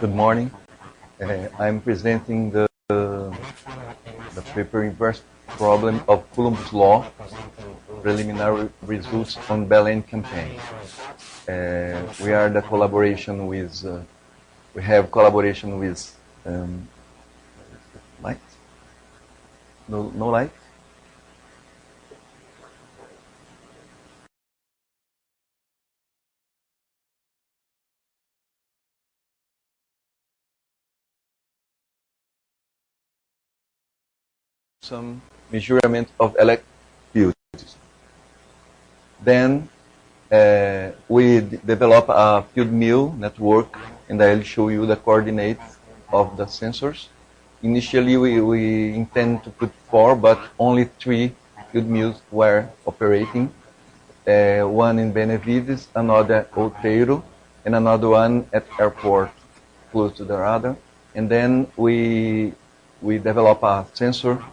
Good morning. I'm presenting the paper inverse problem of Coulomb's law, preliminary results on Belém campaign. We are the collaboration with, we have collaboration with, light? No light? Some measurement of electric fields. Then we develop a field mill network, and I'll show you the coordinates of the sensors. Initially, we intend to put 4, but only 3 field mills were operating. One in Benevides, another at Outeiro, and another one at airport, close to the radar. And then we develop a sensor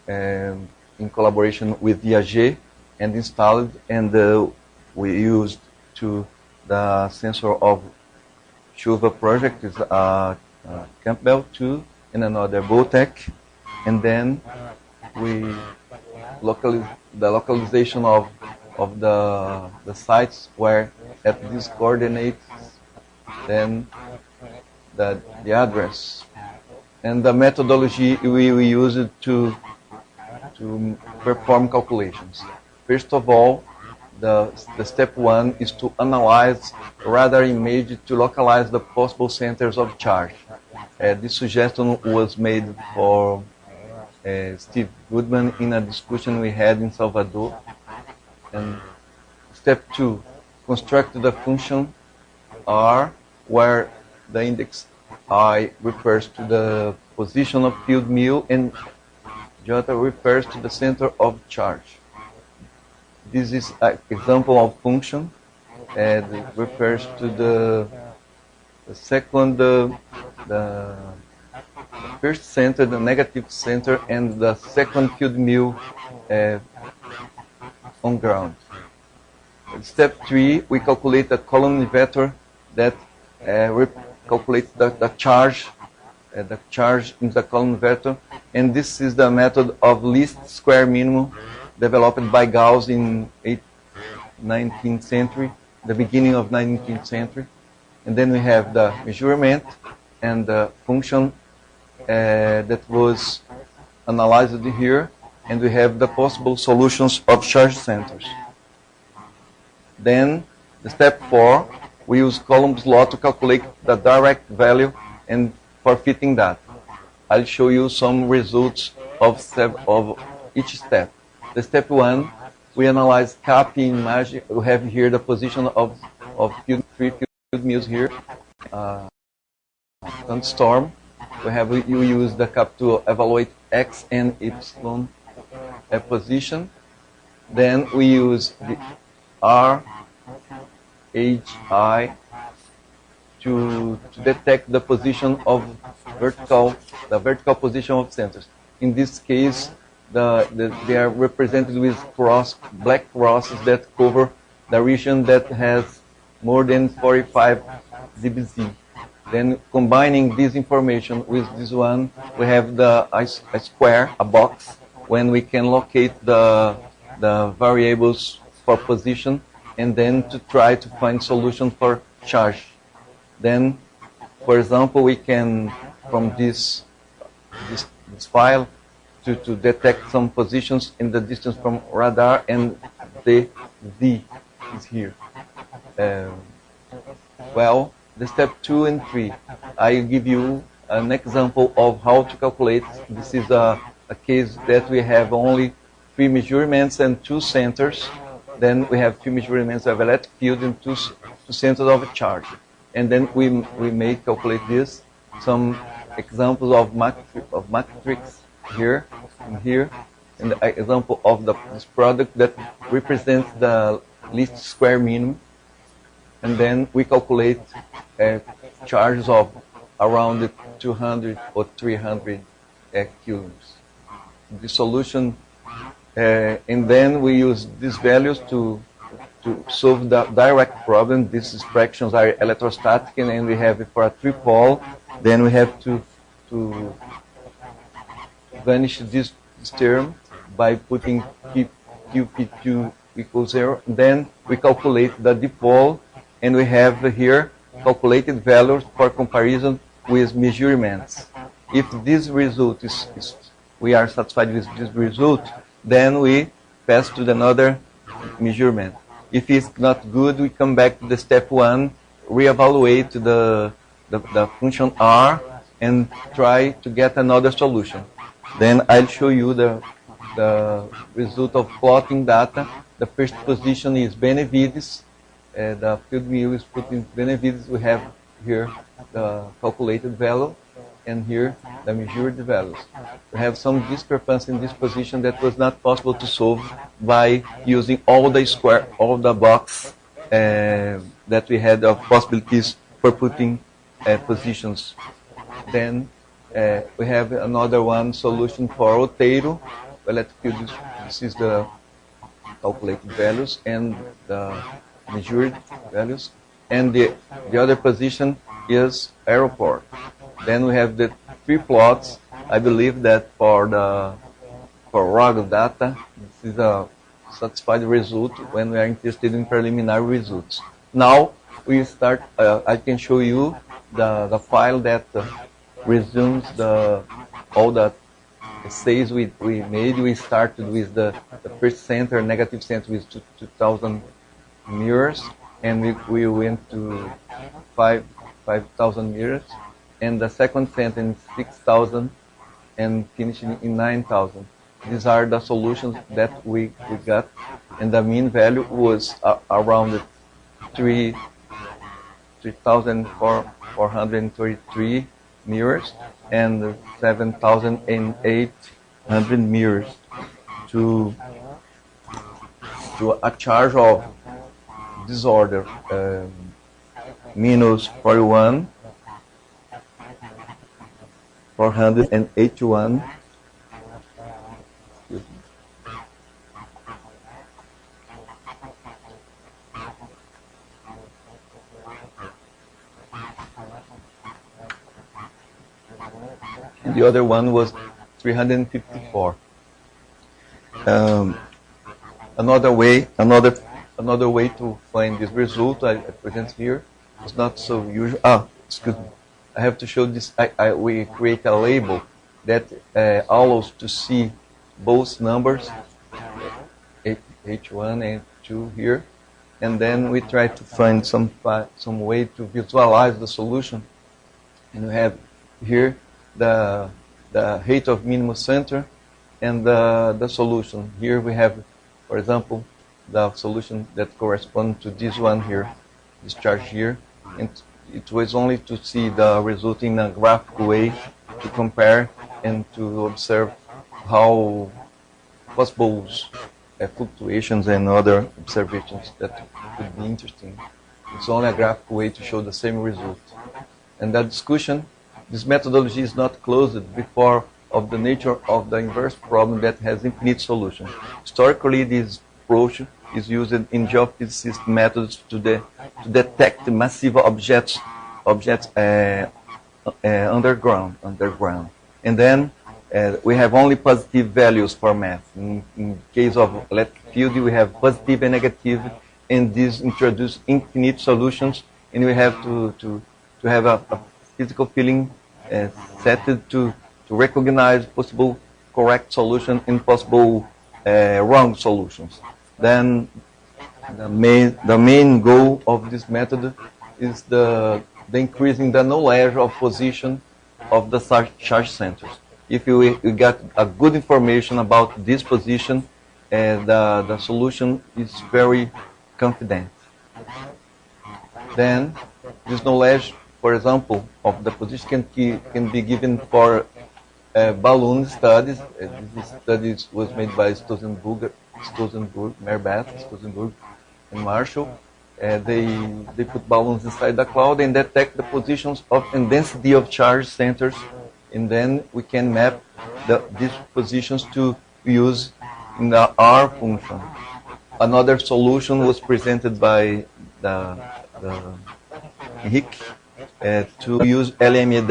in collaboration with IAG and installed, and we used the sensor of CHUVA project is Campbell 2 and another Botec, and then we the localization of the sites where at these coordinates, then the address and the methodology we used to perform calculations. First of all, the step 1 is to analyze radar image to localize the possible centers of charge. This suggestion was made for Steve Goodman in a discussion we had in Salvador. And step 2, construct the function R, where the index I refers to the position of field mill and J refers to the center of charge. This is an example of function, and it refers to the second, the first center, the negative center, and the second field mill on ground. Step 3, we calculate the Coulomb vector that calculates the charge in the Coulomb vector, and this is the method of least square minimum developed by Gauss in 19th century, the beginning of 19th century. And then we have the measurement and the function that was analyzed here, and we have the possible solutions of charge centers. Then, the step 4, we use Coulomb's law to calculate the direct value and for fitting that. I'll show you some results of each step. The step 1, we analyze CAP image. We have here the position of 3 field mills here. Storm. You use the CAP to evaluate X and Y position. Then we use the R, H, I to detect the position of the vertical position of centers. In this case, they are represented with black crosses that cover the region that has more than 45 dBz. Then combining this information with this one, we have a square, a box, when we can locate the variables for position, and then to try to find solution for charge. Then, for example, we can, from this file, to detect some positions in the distance from radar, and the Z is here. Well, the step 2 and 3, I give you an example of how to calculate. This is a case that we have only 3 measurements and 2 centers. Then we have 2 measurements of electric field and 2 centers of charge. And then we may calculate this. Some examples of matrix here and here, and the example of this product that represents the least square minimum. And then we calculate charges of around 200 or 300 coulombs. The solution, and then we use these values to to solve the direct problem. These fractions are electrostatic, and we have it for a tripole. Then we have to vanish this term by putting QP2 equals 0. Then we calculate the dipole, and we have here calculated values for comparison with measurements. If this result we are satisfied with this result, then we pass to another measurement. If it's not good, we come back to the step 1, reevaluate the function R, and try to get another solution. Then I'll show you the result of plotting data. The first position is Benevides. The field mu is put in Benevides. We have here the calculated value, and here the measured values. We have some discrepancy in this position that was not possible to solve by using all the box that we had of possibilities for putting positions. Then we have another one solution for Oteiro. Electric field, this is the calculated values and the measured values. And the other position is airport. Then we have the 3 plots. I believe that for raw data, this is a satisfied result when we are interested in preliminary results. Now we start. I can show you the file that resumes all the essays we made. We started with the first center, negative center, with 2,000 mirrors, and we went to 5,000 mirrors, and the second sentence 6,000, and finishing in 9,000. These are the solutions that we got, and the mean value was around 3,433 mirrors and 7,800 mirrors to a charge of disorder minus 41, 481. And the other one was 354. Another way to find this result I present here is not so usual. Excuse me. I have to show this. We create a label that allows to see both numbers, H1 and 2 here, and then we try to find some way to visualize the solution. And we have here the height of minimum center and the solution. Here we have, for example, the solution that corresponds to this one here, this charge here, and it was only to see the result in a graphical way to compare and to observe how possible fluctuations and other observations that could be interesting. It's only a graphical way to show the same result. And that discussion, this methodology is not closed before of the nature of the inverse problem that has infinite solution. Historically, this approach is used in geophysicist methods to detect massive objects underground. And then we have only positive values for math. In case of electric field, we have positive and negative, and these introduce infinite solutions, and we have to have a physical feeling set to recognize possible correct solution and possible wrong solutions. Then the main goal of this method is the increasing the knowledge of position of the charge centers. If we got a good information about this position, the solution is very confident. Then this knowledge, for example, of the position can be given for balloon studies. This study was made by Stolzenburg, Merbath, and Marshall. They put balloons inside the cloud and detect the positions of and density of charge centers, and then we can map these positions to use in the R function. Another solution was presented by the Henrique to use LMA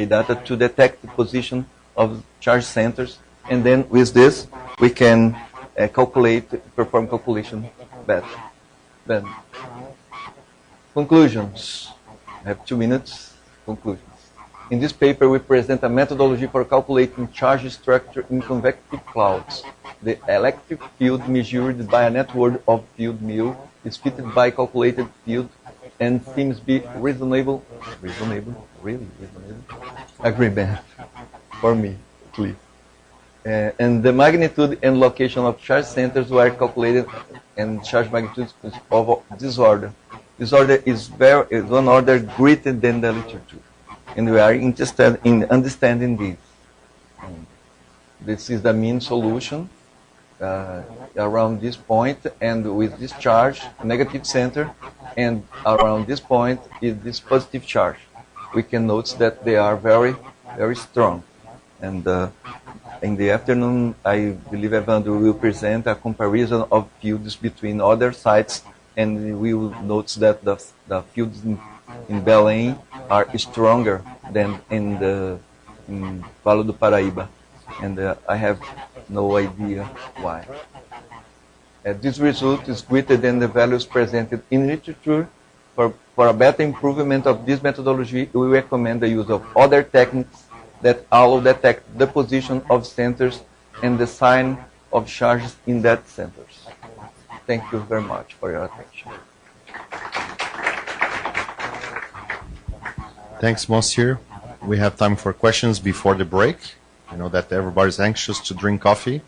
data to detect the position of charge centers, and then with this we can perform calculation better. Then conclusions. I have 2 minutes. Conclusions. In this paper, we present a methodology for calculating charge structure in convective clouds. The electric field measured by a network of field mu is fitted by calculated field and seems to be reasonable agreement for me, at least. And the magnitude and location of charge centers were calculated, and charge magnitude is of this order. This order is one order greater than the literature, and we are interested in understanding this. This is the mean solution around this point, and with this charge, negative center, and around this point is this positive charge. We can notice that they are very, very strong. And in the afternoon, I believe Evandro will present a comparison of fields between other sites, and we will notice that the fields in Belém are stronger than in Vale do Paraíba, and I have no idea why. This result is greater than the values presented in literature. For a better improvement of this methodology, we recommend the use of other techniques that allow detect the position of centers and the sign of charges in that centers. Thank you very much for your attention. Thanks, Monsieur. We have time for questions before the break. I know that everybody's anxious to drink coffee.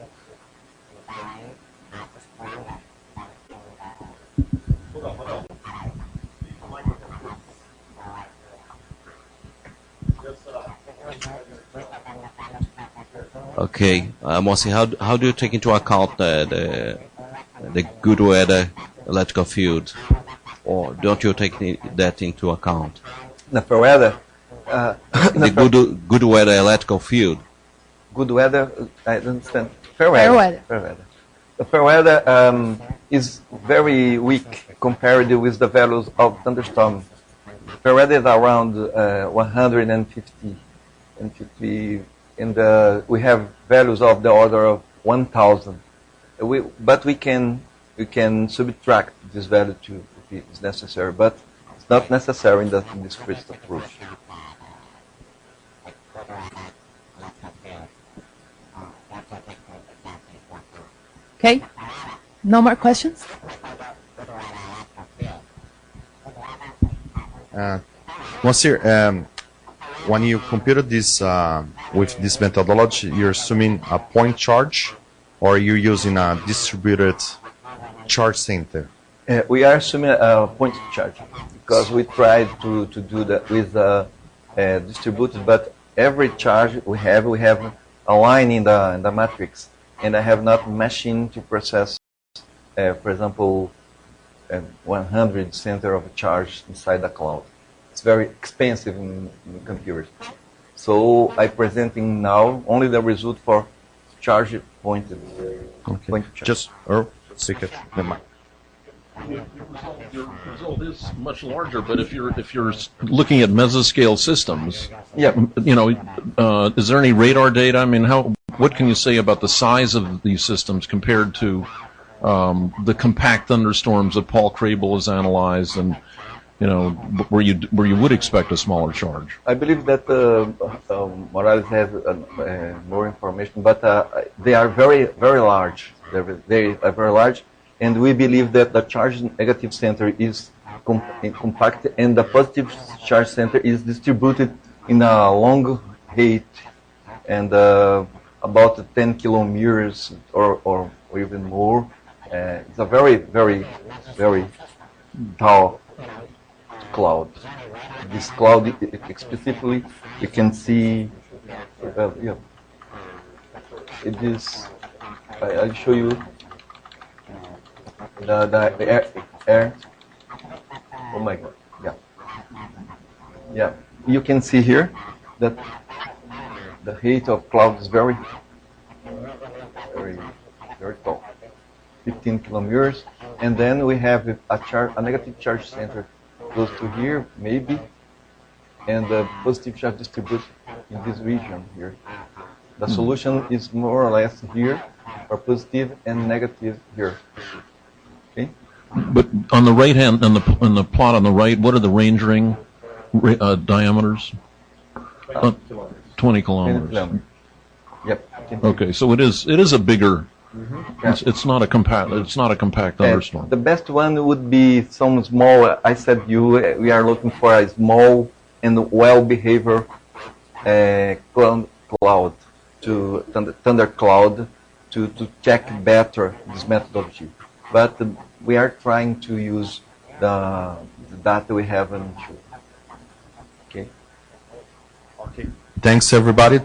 Okay, Mosi, how do you take into account the good weather electrical field, or don't you take that into account? The fair weather. The good weather electrical field. Good weather. I don't understand. Fair weather. Fair weather. The fair weather is very weak compared with the values of thunderstorm. Fair weather is around 150 and we have values of the order of 1,000. But we can subtract this value too if it's necessary, but it's not necessary in this first approach. Okay, no more questions? Monsieur, when you computed this with this methodology, you're assuming a point charge, or you're using a distributed charge center? We are assuming a point charge because we tried to do that with distributed, but every charge we have a line in the matrix, and I have not machine to process, for example, 100 center of charge inside the cloud. It's very expensive in computers. So I'm presenting now only the result for charge pointed. Okay. Point charge. Just speak it. Never mind. Your result is much larger, but if you're looking at mesoscale systems, Yeah. Is there any radar data? I mean, what can you say about the size of these systems compared to the compact thunderstorms that Paul Crable has analyzed, and where you would expect a smaller charge? I believe that Morales has more information, but they are very, very large. They are very large, and we believe that the charge negative center is compact, and the positive charge center is distributed in a long height, and about 10 kilometers or even more. It's a very, very, very tall cloud. This cloud, specifically, you can see. It is. I'll show you the air. Oh my God! Yeah. You can see here that the height of cloud is very, very, very tall. 15 kilometers, and then we have a negative charge center close to here, maybe, and the positive charge distributed in this region here. The solution is more or less here, for positive and negative here. Okay? But on the right hand, in the plot on the right, what are the range ring diameters? 20 kilometers. Yep. Okay, so it is a bigger. It's not a compact. It's not a compact thunderstorm. The best one would be some small. I said we are looking for a small and well-behaved cloud, to thunder cloud, to check better this methodology. But we are trying to use the data we have in CHUVA. Okay. Okay. Thanks, everybody.